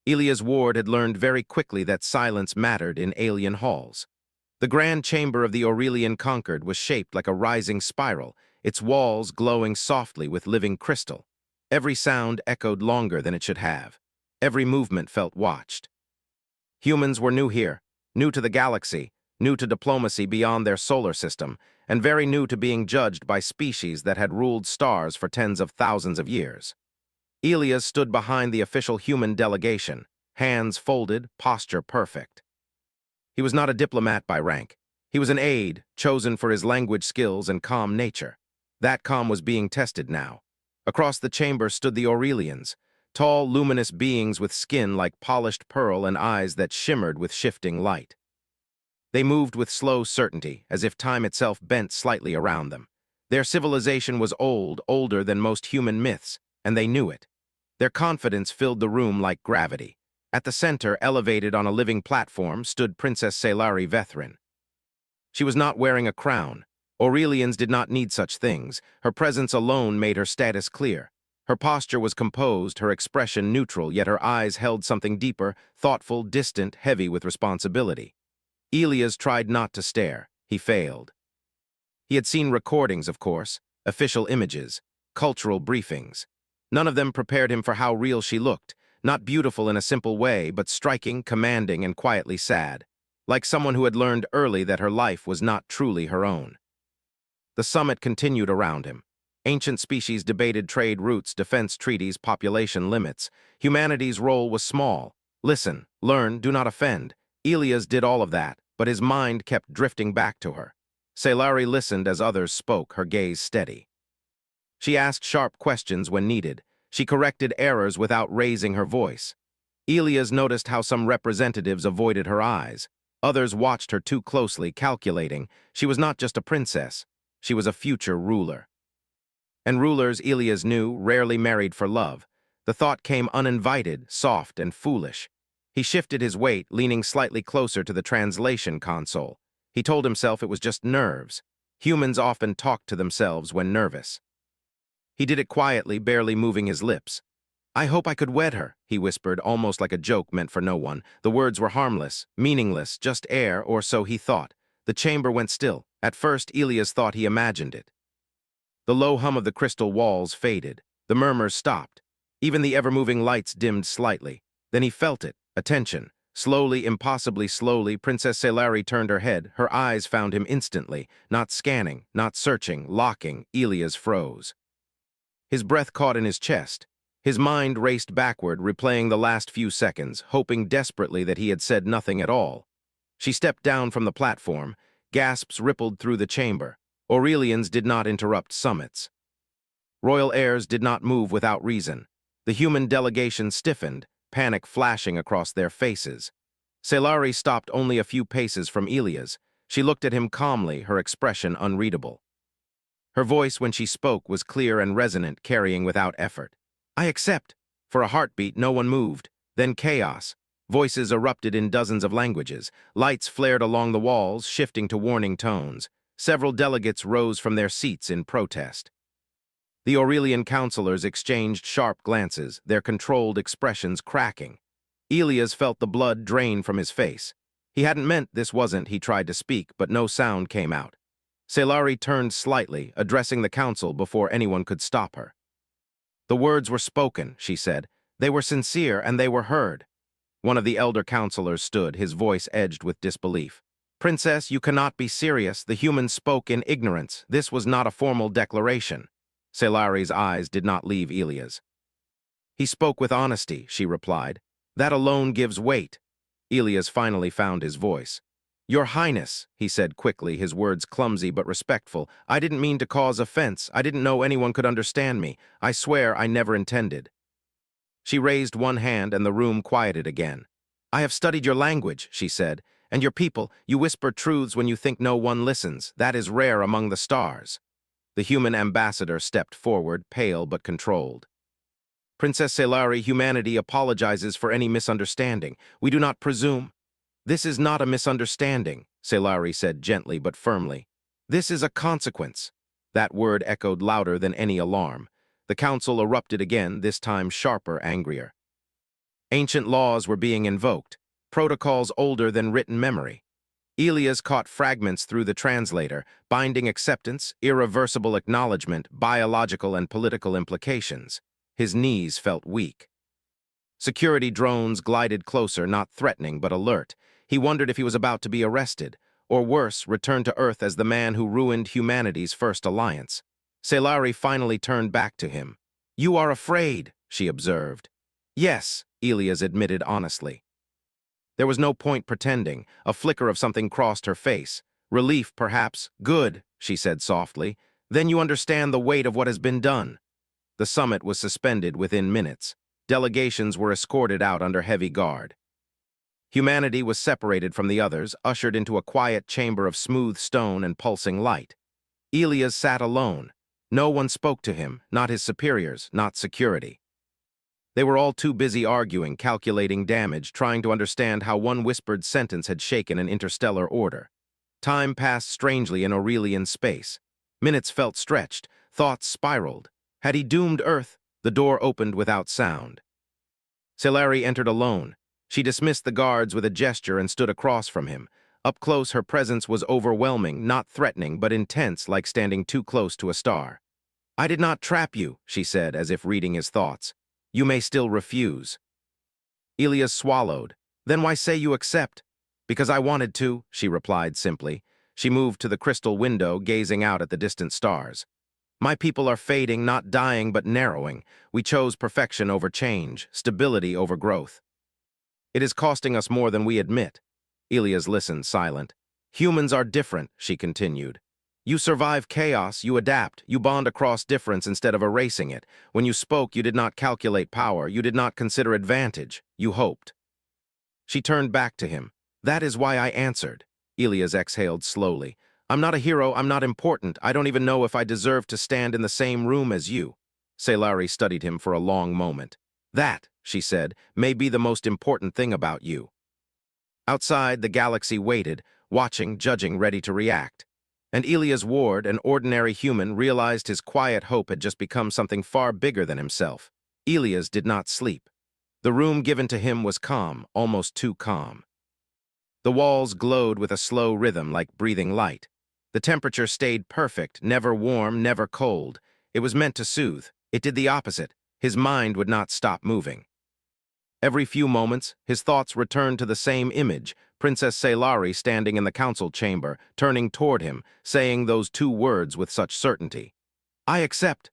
Elia's ward had learned very quickly that silence mattered in alien halls. The grand chamber of the Aurelian Conquered was shaped like a rising spiral, its walls glowing softly with living crystal. Every sound echoed longer than it should have. Every movement felt watched. Humans were new here, new to the galaxy, new to diplomacy beyond their solar system, and very new to being judged by species that had ruled stars for tens of thousands of years. Elias stood behind the official human delegation, hands folded, posture perfect. He was not a diplomat by rank. He was an aide, chosen for his language skills and calm nature. That calm was being tested now. Across the chamber stood the Aurelians, tall, luminous beings with skin like polished pearl and eyes that shimmered with shifting light. They moved with slow certainty, as if time itself bent slightly around them. Their civilization was old, older than most human myths, and they knew it. Their confidence filled the room like gravity. At the center, elevated on a living platform, stood Princess Scifi Vethrin. She was not wearing a crown. Aurelians did not need such things. Her presence alone made her status clear. Her posture was composed, her expression neutral, yet her eyes held something deeper, thoughtful, distant, heavy with responsibility. Elias tried not to stare. He failed. He had seen recordings, of course, official images, cultural briefings. None of them prepared him for how real she looked, not beautiful in a simple way, but striking, commanding, and quietly sad, like someone who had learned early that her life was not truly her own. The summit continued around him. Ancient species debated trade routes, defense treaties, population limits. Humanity's role was small. Listen, learn, do not offend. Elias did all of that, but his mind kept drifting back to her. Scifi listened as others spoke, her gaze steady. She asked sharp questions when needed. She corrected errors without raising her voice. Elias noticed how some representatives avoided her eyes. Others watched her too closely, calculating. She was not just a princess. She was a future ruler. And rulers, Elias knew, rarely married for love. The thought came uninvited, soft, and foolish. He shifted his weight, leaning slightly closer to the translation console. He told himself it was just nerves. Humans often talk to themselves when nervous. He did it quietly, barely moving his lips. "I hope I could wed her," he whispered, almost like a joke meant for no one. The words were harmless, meaningless, just air, or so he thought. The chamber went still. At first, Elias thought he imagined it. The low hum of the crystal walls faded. The murmurs stopped. Even the ever-moving lights dimmed slightly. Then he felt it, attention. Slowly, impossibly slowly, Princess Scifi turned her head. Her eyes found him instantly, not scanning, not searching, locking. Elias froze. His breath caught in his chest. His mind raced backward, replaying the last few seconds, hoping desperately that he had said nothing at all. She stepped down from the platform. Gasps rippled through the chamber. Aurelians did not interrupt summits. Royal heirs did not move without reason. The human delegation stiffened, panic flashing across their faces. Scifi stopped only a few paces from Elias. She looked at him calmly, her expression unreadable. Her voice, when she spoke, was clear and resonant, carrying without effort. "I accept." For a heartbeat, no one moved. Then chaos. Voices erupted in dozens of languages. Lights flared along the walls, shifting to warning tones. Several delegates rose from their seats in protest. The Aurelian counselors exchanged sharp glances, their controlled expressions cracking. Elias felt the blood drain from his face. He hadn't meant this wasn't, he tried to speak, but no sound came out. Scifi turned slightly, addressing the council before anyone could stop her. "The words were spoken," she said. "They were sincere, and they were heard." One of the elder counselors stood, his voice edged with disbelief. "Princess, you cannot be serious. The humans spoke in ignorance. This was not a formal declaration." Scifi's eyes did not leave Elias. "He spoke with honesty," she replied. "That alone gives weight." Elias finally found his voice. "Your Highness," he said quickly, his words clumsy but respectful, "I didn't mean to cause offense. I didn't know anyone could understand me. I swear I never intended." She raised one hand and the room quieted again. "I have studied your language," she said, "and your people. You whisper truths when you think no one listens. That is rare among the stars." The human ambassador stepped forward, pale but controlled. "Princess Scifi, humanity apologizes for any misunderstanding. We do not presume." "This is not a misunderstanding," Scifi said gently but firmly. "This is a consequence." That word echoed louder than any alarm. The council erupted again, this time sharper, angrier. Ancient laws were being invoked, protocols older than written memory. Elias caught fragments through the translator, binding acceptance, irreversible acknowledgement, biological and political implications. His knees felt weak. Security drones glided closer, not threatening but alert. He wondered if he was about to be arrested, or worse, return to Earth as the man who ruined humanity's first alliance. Selari finally turned back to him. "You are afraid," she observed. "Yes," Elias admitted honestly. There was no point pretending. A flicker of something crossed her face. Relief, perhaps. "Good," she said softly. "Then you understand the weight of what has been done." The summit was suspended within minutes. Delegations were escorted out under heavy guard. Humanity was separated from the others, ushered into a quiet chamber of smooth stone and pulsing light. Elias sat alone. No one spoke to him, not his superiors, not security. They were all too busy arguing, calculating damage, trying to understand how one whispered sentence had shaken an interstellar order. Time passed strangely in Aurelian space. Minutes felt stretched, thoughts spiraled. Had he doomed Earth? The door opened without sound. Selari entered alone. She dismissed the guards with a gesture and stood across from him. Up close, her presence was overwhelming, not threatening, but intense, like standing too close to a star. "I did not trap you," she said, as if reading his thoughts. "You may still refuse." Elias swallowed. "Then why say you accept?" "Because I wanted to," she replied simply. She moved to the crystal window, gazing out at the distant stars. "My people are fading, not dying, but narrowing. We chose perfection over change, stability over growth. It is costing us more than we admit." Elias listened, silent. "Humans are different," she continued. "You survive chaos, you adapt, you bond across difference instead of erasing it. When you spoke, you did not calculate power, you did not consider advantage, you hoped." She turned back to him. "That is why I answered." Elias exhaled slowly. "I'm not a hero, I'm not important, I don't even know if I deserve to stand in the same room as you." Selari studied him for a long moment. "That," she said, "may be the most important thing about you." Outside, the galaxy waited, watching, judging, ready to react. And Elias Ward, an ordinary human, realized his quiet hope had just become something far bigger than himself. Elias did not sleep. The room given to him was calm, almost too calm. The walls glowed with a slow rhythm like breathing light. The temperature stayed perfect, never warm, never cold. It was meant to soothe. It did the opposite. His mind would not stop moving. Every few moments, his thoughts returned to the same image, Princess Selari standing in the council chamber, turning toward him, saying those two words with such certainty. "I accept."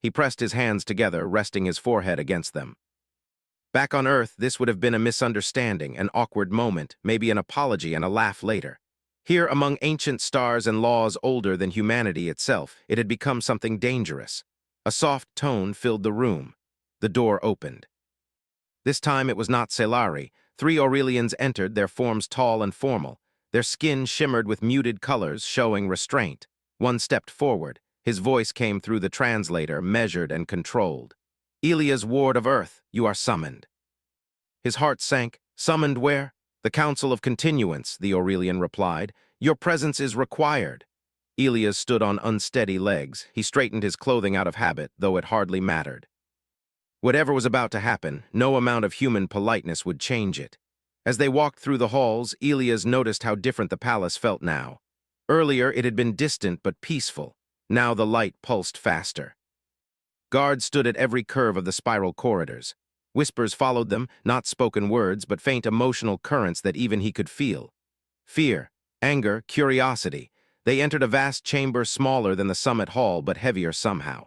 He pressed his hands together, resting his forehead against them. Back on Earth, this would have been a misunderstanding, an awkward moment, maybe an apology and a laugh later. Here, among ancient stars and laws older than humanity itself, it had become something dangerous. A soft tone filled the room. The door opened. This time it was not Selari. 3 Aurelians entered, their forms tall and formal. Their skin shimmered with muted colors, showing restraint. One stepped forward. His voice came through the translator, measured and controlled. "Elias Ward of Earth, you are summoned." His heart sank. "Summoned where?" "The Council of Continuance," the Aurelian replied. "Your presence is required." Elias stood on unsteady legs. He straightened his clothing out of habit, though it hardly mattered. Whatever was about to happen, no amount of human politeness would change it. As they walked through the halls, Elias noticed how different the palace felt now. Earlier, it had been distant but peaceful. Now the light pulsed faster. Guards stood at every curve of the spiral corridors. Whispers followed them, not spoken words, but faint emotional currents that even he could feel. Fear, anger, curiosity. They entered a vast chamber smaller than the summit hall, but heavier somehow.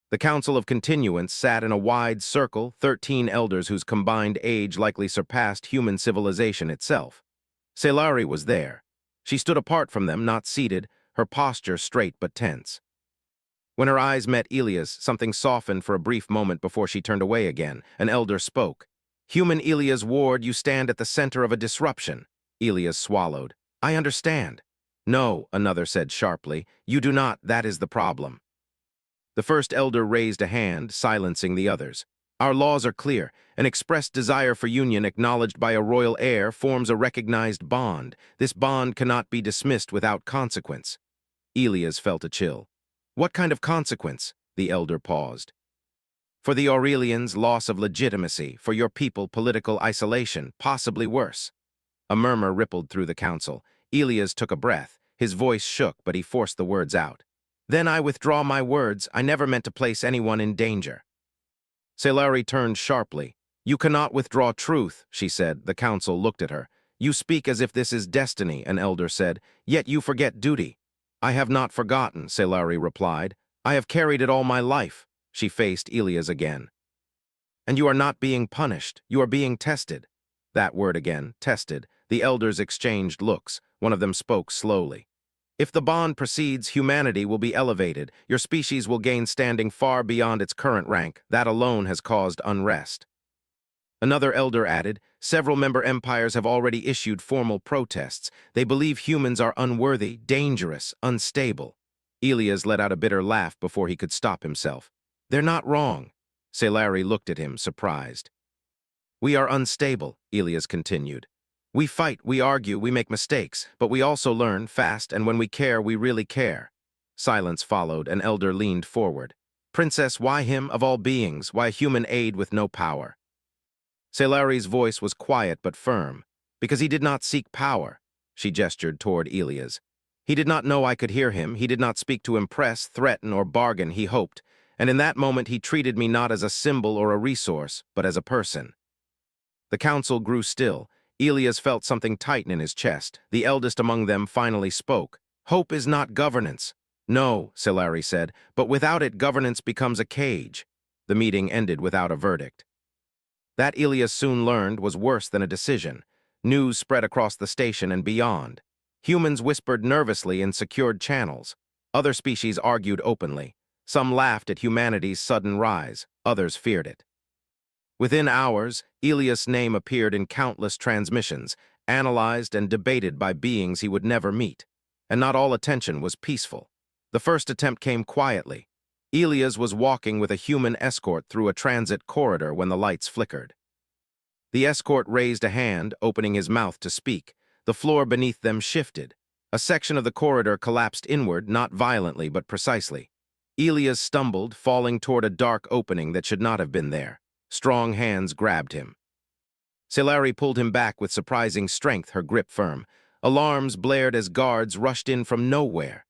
The Council of Continuance sat in a wide circle, 13 elders whose combined age likely surpassed human civilization itself. Selari was there. She stood apart from them, not seated, her posture straight but tense. When her eyes met Elias, something softened for a brief moment before she turned away again. An elder spoke. "Human Elias Ward, you stand at the center of a disruption." Elias swallowed. "I understand." "No," another said sharply. "You do not, that is the problem." The first elder raised a hand, silencing the others. "Our laws are clear. An expressed desire for union acknowledged by a royal heir forms a recognized bond. This bond cannot be dismissed without consequence." Elias felt a chill. "What kind of consequence?" The elder paused. For the Aurelians, loss of legitimacy. For your people, political isolation, possibly worse. A murmur rippled through the council. Elias took a breath. His voice shook, but he forced the words out. Then I withdraw my words. I never meant to place anyone in danger. Selari turned sharply. You cannot withdraw truth, she said. The council looked at her. You speak as if this is destiny, an elder said, yet you forget duty. I have not forgotten, Selari replied. I have carried it all my life. She faced Elias again. And you are not being punished. You are being tested. That word again, tested. The elders exchanged looks. One of them spoke slowly. If the bond proceeds, humanity will be elevated. Your species will gain standing far beyond its current rank. That alone has caused unrest. Another elder added, several member empires have already issued formal protests. They believe humans are unworthy, dangerous, unstable. Elias let out a bitter laugh before he could stop himself. They're not wrong. Selari looked at him, surprised. We are unstable, Elias continued. We fight, we argue, we make mistakes, but we also learn fast, and when we care, we really care. Silence followed. An elder leaned forward. Princess, why him of all beings? Why human aid with no power? Selari's voice was quiet but firm. Because he did not seek power. She gestured toward Elias. He did not know I could hear him. He did not speak to impress, threaten, or bargain, he hoped. And in that moment he treated me not as a symbol or a resource, but as a person. The council grew still. Elias felt something tighten in his chest. The eldest among them finally spoke. Hope is not governance. No, Selari said, but without it governance becomes a cage. The meeting ended without a verdict. That, Elias soon learned, was worse than a decision. News spread across the station and beyond. Humans whispered nervously in secured channels. Other species argued openly. Some laughed at humanity's sudden rise. Others feared it. Within hours, Elias' name appeared in countless transmissions, analyzed and debated by beings he would never meet. And not all attention was peaceful. The first attempt came quietly. Elias was walking with a human escort through a transit corridor when the lights flickered. The escort raised a hand, opening his mouth to speak. The floor beneath them shifted. A section of the corridor collapsed inward, not violently but precisely. Elias stumbled, falling toward a dark opening that should not have been there. Strong hands grabbed him. Selari pulled him back with surprising strength, her grip firm. Alarms blared as guards rushed in from nowhere.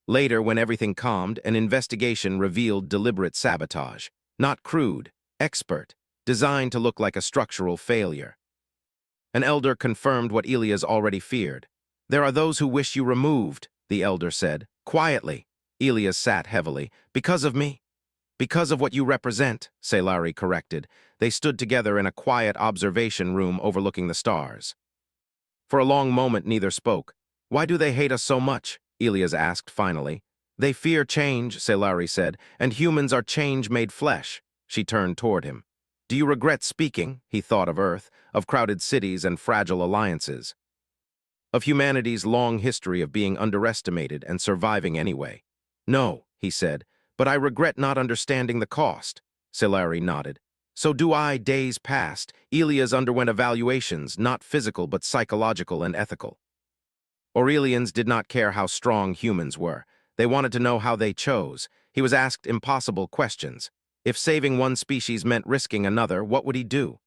Later, when everything calmed, an investigation revealed deliberate sabotage. Not crude, expert, designed to look like a structural failure. An elder confirmed what Elias already feared. There are those who wish you removed, the elder said, quietly. Elias sat heavily. Because of me? Because of what you represent, Selari corrected. They stood together in a quiet observation room overlooking the stars. For a long moment, neither spoke. Why do they hate us so much? Elias asked finally. They fear change, Selari said, and humans are change made flesh. She turned toward him. Do you regret speaking? He thought of Earth, of crowded cities and fragile alliances. Of humanity's long history of being underestimated and surviving anyway. No, he said, but I regret not understanding the cost. Selari nodded. So do I. Days passed. Elias underwent evaluations, not physical but psychological and ethical. Aurelians did not care how strong humans were. They wanted to know how they chose. He was asked impossible questions. If saving one species meant risking another, what would he do?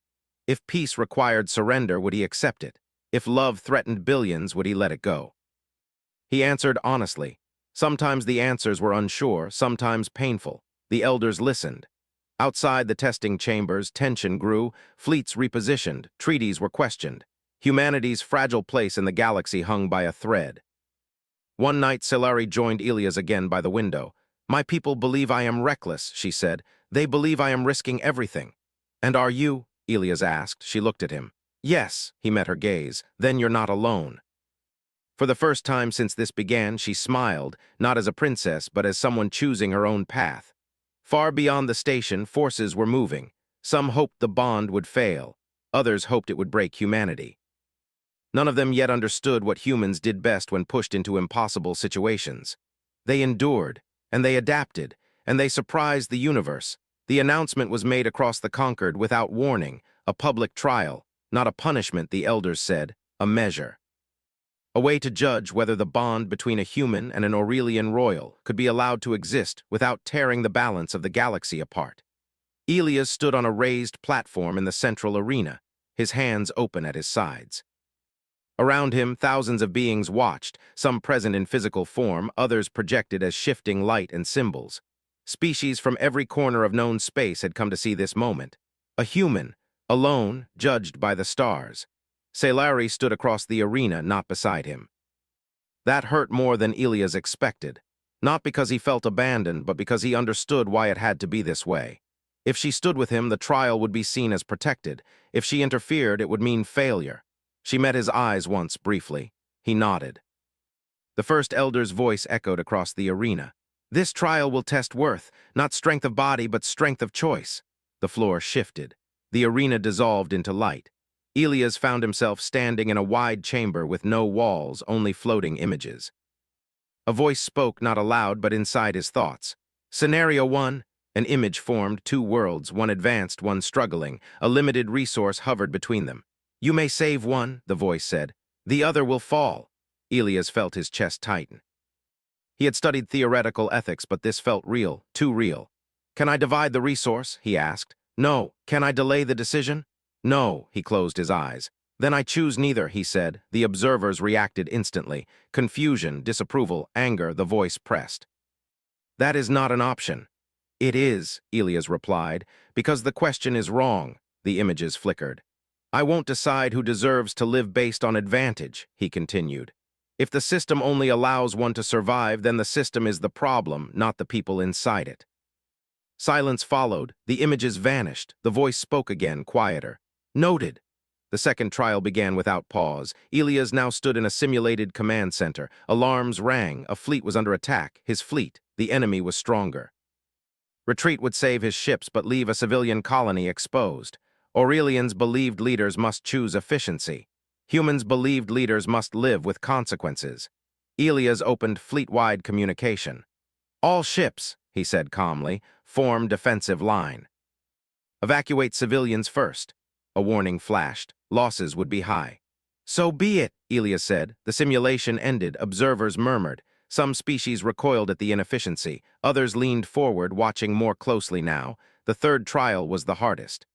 If peace required surrender, would he accept it? If love threatened billions, would he let it go? He answered honestly. Sometimes the answers were unsure, sometimes painful. The elders listened. Outside the testing chambers, tension grew, fleets repositioned, treaties were questioned. Humanity's fragile place in the galaxy hung by a thread. One night, Selari joined Elias again by the window. My people believe I am reckless, she said. They believe I am risking everything. And are you? Elias asked. She looked at him. Yes, he met her gaze. Then you're not alone. For the first time since this began, she smiled, not as a princess, but as someone choosing her own path. Far beyond the station, forces were moving. Some hoped the bond would fail. Others hoped it would break humanity. None of them yet understood what humans did best when pushed into impossible situations. They endured, and they adapted, and they surprised the universe. The announcement was made across the Concord without warning, a public trial, not a punishment, the elders said, a measure. A way to judge whether the bond between a human and an Aurelian royal could be allowed to exist without tearing the balance of the galaxy apart. Elias stood on a raised platform in the central arena, his hands open at his sides. Around him, thousands of beings watched, some present in physical form, others projected as shifting light and symbols. Species from every corner of known space had come to see this moment. A human, alone, judged by the stars. Scifi stood across the arena, not beside him. That hurt more than Elias expected, not because he felt abandoned, but because he understood why it had to be this way. If she stood with him, the trial would be seen as protected. If she interfered, it would mean failure. She met his eyes once, briefly. He nodded. The first elder's voice echoed across the arena. This trial will test worth, not strength of body, but strength of choice. The floor shifted. The arena dissolved into light. Elias found himself standing in a wide chamber with no walls, only floating images. A voice spoke, not aloud, but inside his thoughts. Scenario 1. An image formed, two worlds, one advanced, one struggling. A limited resource hovered between them. You may save one, the voice said. The other will fall. Elias felt his chest tighten. He had studied theoretical ethics, but this felt real, too real. Can I divide the resource? He asked. No. Can I delay the decision? No. He closed his eyes. Then I choose neither, he said. The observers reacted instantly. Confusion, disapproval, anger, the voice pressed. That is not an option. It is, Elias replied, because the question is wrong. The images flickered. I won't decide who deserves to live based on advantage, he continued. If the system only allows one to survive, then the system is the problem, not the people inside it. Silence followed. The images vanished. The voice spoke again, quieter. Noted. The second trial began without pause. Elias now stood in a simulated command center. Alarms rang. A fleet was under attack. His fleet. The enemy was stronger. Retreat would save his ships, but leave a civilian colony exposed. Aurelians' believed leaders must choose efficiency. Humans' believed leaders must live with consequences. Elias opened fleet-wide communication. All ships, he said calmly, form defensive line. Evacuate civilians first. A warning flashed. Losses would be high. So be it, Elias said. The simulation ended. Observers murmured. Some species recoiled at the inefficiency. Others leaned forward, watching more closely now. The third trial was the hardest.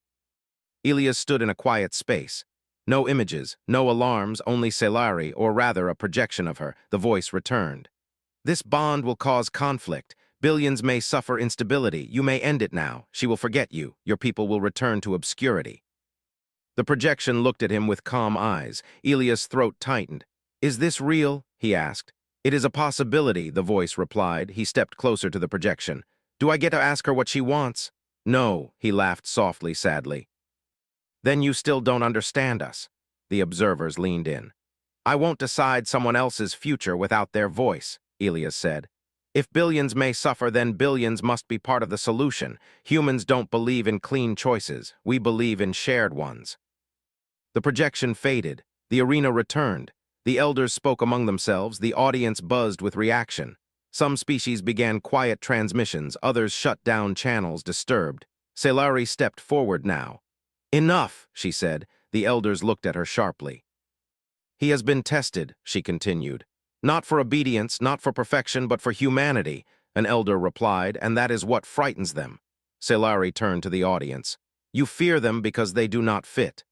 Elias stood in a quiet space. No images, no alarms, only Scifi, or rather a projection of her. The voice returned. This bond will cause conflict. Billions may suffer instability. You may end it now. She will forget you. Your people will return to obscurity. The projection looked at him with calm eyes. Elias' throat tightened. Is this real? He asked. It is a possibility, the voice replied. He stepped closer to the projection. Do I get to ask her what she wants? No, he laughed softly, sadly. Then you still don't understand us. The observers leaned in. I won't decide someone else's future without their voice, Elias said. If billions may suffer, then billions must be part of the solution. Humans don't believe in clean choices. We believe in shared ones. The projection faded. The arena returned. The elders spoke among themselves. The audience buzzed with reaction. Some species began quiet transmissions. Others shut down channels, disturbed. Scifi stepped forward now. Enough, she said. The elders looked at her sharply. He has been tested, she continued. Not for obedience, not for perfection, but for humanity, an elder replied, and that is what frightens them. Scifi turned to the audience. You fear them because they do not fit.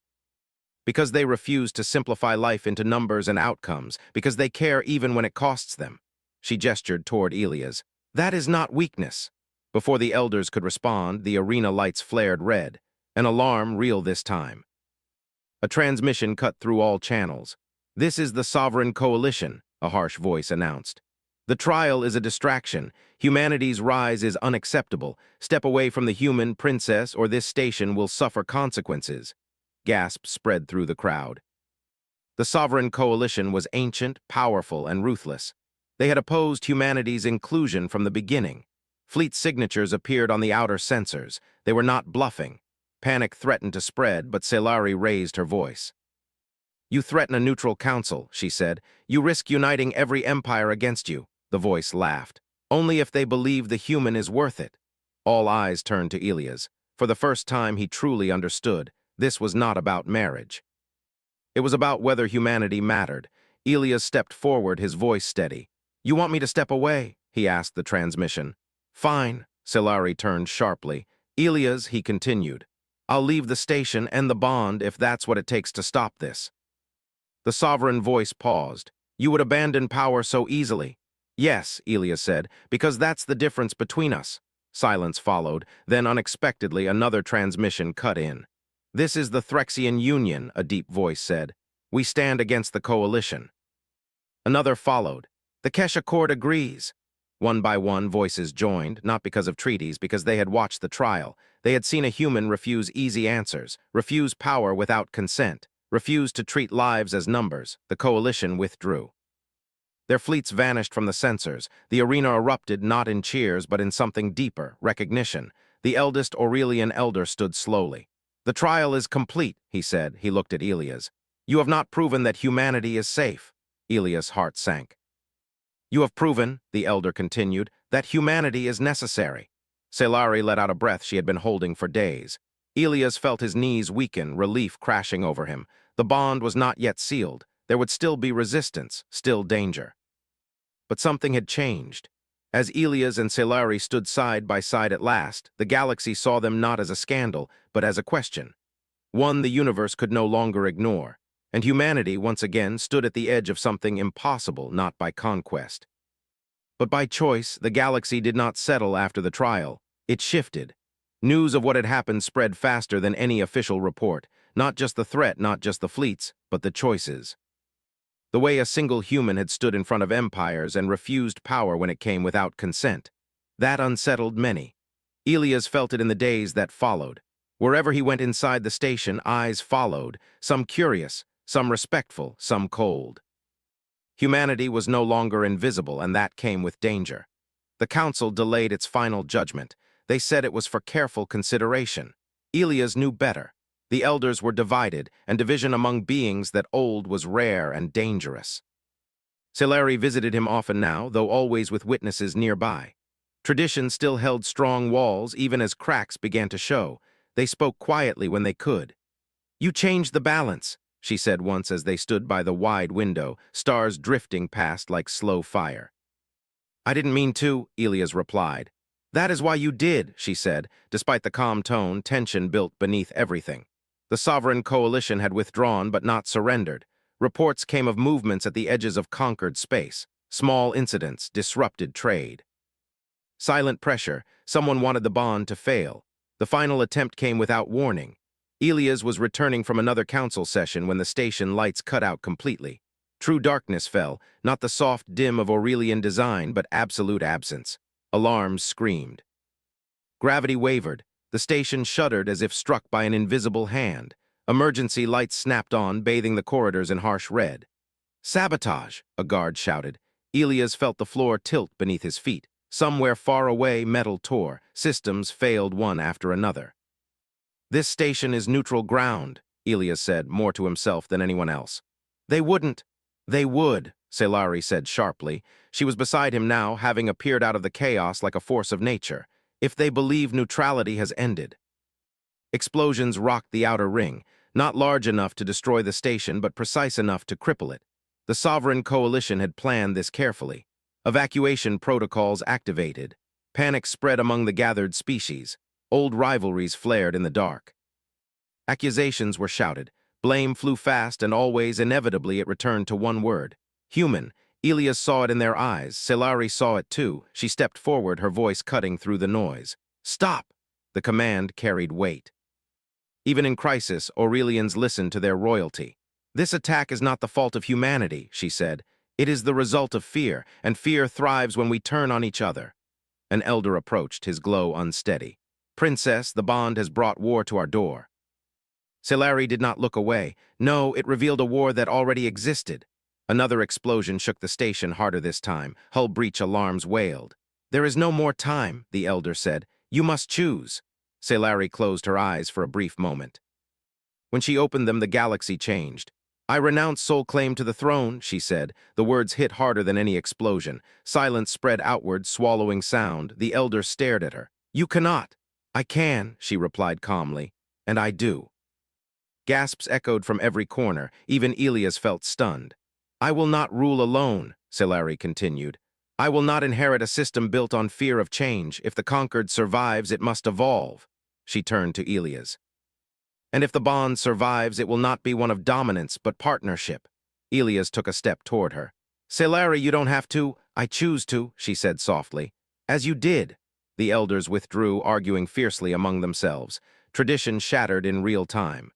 Because they refuse to simplify life into numbers and outcomes, because they care even when it costs them. She gestured toward Elias. That is not weakness. Before the elders could respond, the arena lights flared red. An alarm, real this time. A transmission cut through all channels. This is the Sovereign Coalition, a harsh voice announced. The trial is a distraction. Humanity's rise is unacceptable. Step away from the human princess or this station will suffer consequences. Gasps spread through the crowd. The Sovereign Coalition was ancient, powerful, and ruthless. They had opposed humanity's inclusion from the beginning. Fleet signatures appeared on the outer sensors. They were not bluffing. Panic threatened to spread, but Scifi raised her voice. You threaten a neutral council, she said. You risk uniting every empire against you. The voice laughed. Only if they believe the human is worth it. All eyes turned to Elias. For the first time, he truly understood. This was not about marriage. It was about whether humanity mattered. Elias stepped forward, his voice steady. You want me to step away? He asked the transmission. Fine. Scifi turned sharply. Elias, he continued, I'll leave the station and the bond if that's what it takes to stop this. The sovereign voice paused. You would abandon power so easily. Yes, Elias said, because that's the difference between us. Silence followed, then unexpectedly another transmission cut in. This is the Threxian Union, a deep voice said. We stand against the coalition. Another followed. The Kesh Accord agrees. One by one, voices joined, not because of treaties, because they had watched the trial. They had seen a human refuse easy answers, refuse power without consent, refuse to treat lives as numbers. The coalition withdrew. Their fleets vanished from the sensors. The arena erupted not in cheers, but in something deeper, recognition. The eldest Aurelian elder stood slowly. The trial is complete, he said. He looked at Elias. You have not proven that humanity is safe. Elias' heart sank. You have proven, the elder continued, that humanity is necessary. Selari let out a breath she had been holding for days. Elias felt his knees weaken, relief crashing over him. The bond was not yet sealed. There would still be resistance, still danger. But something had changed. As Elias and Selari stood side by side at last, the galaxy saw them not as a scandal, but as a question. One the universe could no longer ignore. And humanity, once again, stood at the edge of something impossible, not by conquest. But by choice, the galaxy did not settle after the trial. It shifted. News of what had happened spread faster than any official report. Not just the threat, not just the fleets, but the choices. The way a single human had stood in front of empires and refused power when it came without consent. That unsettled many. Elias felt it in the days that followed. Wherever he went inside the station, eyes followed, some curious, some respectful, some cold. Humanity was no longer invisible, and that came with danger. The council delayed its final judgment. They said it was for careful consideration. Elias knew better. The elders were divided, and division among beings that old was rare and dangerous. Selari visited him often now, though always with witnesses nearby. Tradition still held strong walls, even as cracks began to show. They spoke quietly when they could. You changed the balance, she said once as they stood by the wide window, stars drifting past like slow fire. I didn't mean to, Elias replied. That is why you did, she said. Despite the calm tone, tension built beneath everything. The sovereign coalition had withdrawn but not surrendered. Reports came of movements at the edges of conquered space. Small incidents disrupted trade. Silent pressure, someone wanted the bond to fail. The final attempt came without warning. Elias was returning from another council session when the station lights cut out completely. True darkness fell, not the soft dim of Aurelian design, but absolute absence. Alarms screamed. Gravity wavered. The station shuddered as if struck by an invisible hand. Emergency lights snapped on, bathing the corridors in harsh red. Sabotage, a guard shouted. Elias felt the floor tilt beneath his feet. Somewhere far away, metal tore. Systems failed one after another. This station is neutral ground, Elias said, more to himself than anyone else. They wouldn't. They would, Selari said sharply. She was beside him now, having appeared out of the chaos like a force of nature. If they believe neutrality has ended. Explosions rocked the outer ring, not large enough to destroy the station, but precise enough to cripple it. The sovereign coalition had planned this carefully. Evacuation protocols activated. Panic spread among the gathered species. Old rivalries flared in the dark. Accusations were shouted. Blame flew fast, and always, inevitably, it returned to one word. Human. Elias saw it in their eyes. Selari saw it too. She stepped forward, her voice cutting through the noise. Stop! The command carried weight. Even in crisis, Aurelians listened to their royalty. This attack is not the fault of humanity, she said. It is the result of fear, and fear thrives when we turn on each other. An elder approached, his glow unsteady. Princess, the bond has brought war to our door. Selari did not look away. No, it revealed a war that already existed. Another explosion shook the station harder this time. Hull breach alarms wailed. There is no more time, the elder said. You must choose. Selari closed her eyes for a brief moment. When she opened them, the galaxy changed. I renounce sole claim to the throne, she said. The words hit harder than any explosion. Silence spread outward, swallowing sound. The elder stared at her. You cannot. I can, she replied calmly. And I do. Gasps echoed from every corner. Even Elias felt stunned. I will not rule alone, Selari continued. I will not inherit a system built on fear of change. If the conquered survives, it must evolve. she turned to Elias. And if the bond survives, it will not be one of dominance, but partnership. Elias took a step toward her. Scifi, you don't have to. I choose to, she said softly. As you did. The elders withdrew, arguing fiercely among themselves. Tradition shattered in real time.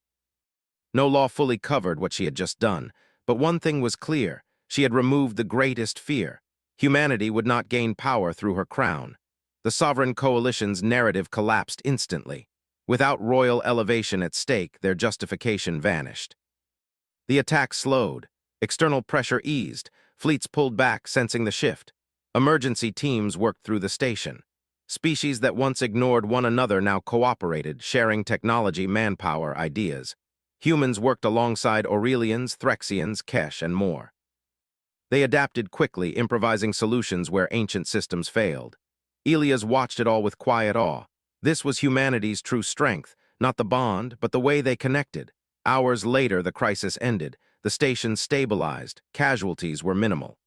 No law fully covered what she had just done, but one thing was clear. She had removed the greatest fear. Humanity would not gain power through her crown. The sovereign coalition's narrative collapsed instantly. Without royal elevation at stake, their justification vanished. The attack slowed. External pressure eased. Fleets pulled back, sensing the shift. Emergency teams worked through the station. Species that once ignored one another now cooperated, sharing technology, manpower, ideas. Humans worked alongside Aurelians, Threxians, Kesh, and more. They adapted quickly, improvising solutions where ancient systems failed. Elias watched it all with quiet awe. This was humanity's true strength, not the bond, but the way they connected. Hours later, the crisis ended. The station stabilized. Casualties were minimal.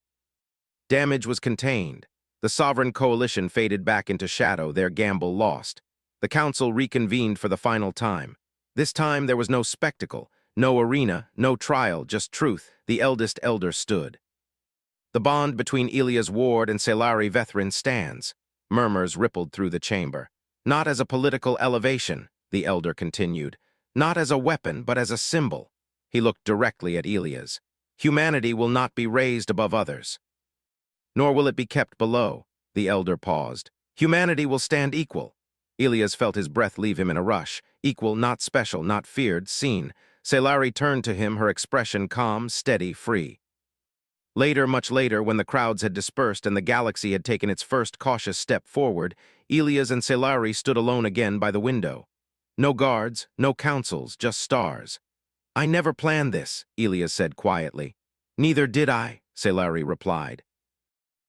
Damage was contained. The sovereign coalition faded back into shadow, their gamble lost. The council reconvened for the final time. This time there was no spectacle, no arena, no trial, just truth. The eldest elder stood. The bond between Elias Ward and Scifi Vethrin stands. Murmurs rippled through the chamber. Not as a political elevation, the elder continued. Not as a weapon, but as a symbol. He looked directly at Elias. Humanity will not be raised above others. Nor will it be kept below. The elder paused. Humanity will stand equal. Elias felt his breath leave him in a rush. Equal, not special, not feared, seen. Scifi turned to him, her expression calm, steady, free. Later, much later, when the crowds had dispersed and the galaxy had taken its first cautious step forward, Elias and Scifi stood alone again by the window. No guards, no councils, just stars. I never planned this, Elias said quietly. Neither did I, Scifi replied.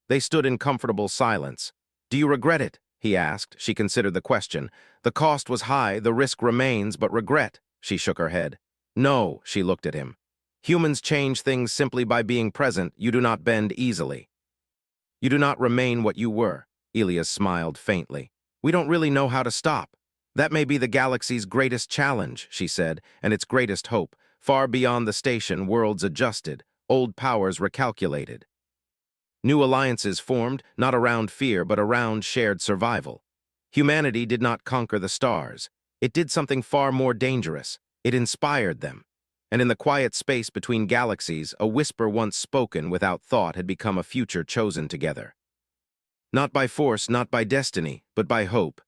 They stood in comfortable silence. Do you regret it? He asked. She considered the question. The cost was high, the risk remains, but regret. She shook her head. No, she looked at him. Humans change things simply by being present. You do not bend easily. You do not remain what you were. Elias smiled faintly. We don't really know how to stop. That may be the galaxy's greatest challenge, she said, and its greatest hope. Far beyond the station, worlds adjusted, old powers recalculated. New alliances formed, not around fear, but around shared survival. Humanity did not conquer the stars. It did something far more dangerous. It inspired them. And in the quiet space between galaxies, a whisper once spoken without thought had become a future chosen together. Not by force, not by destiny, but by hope.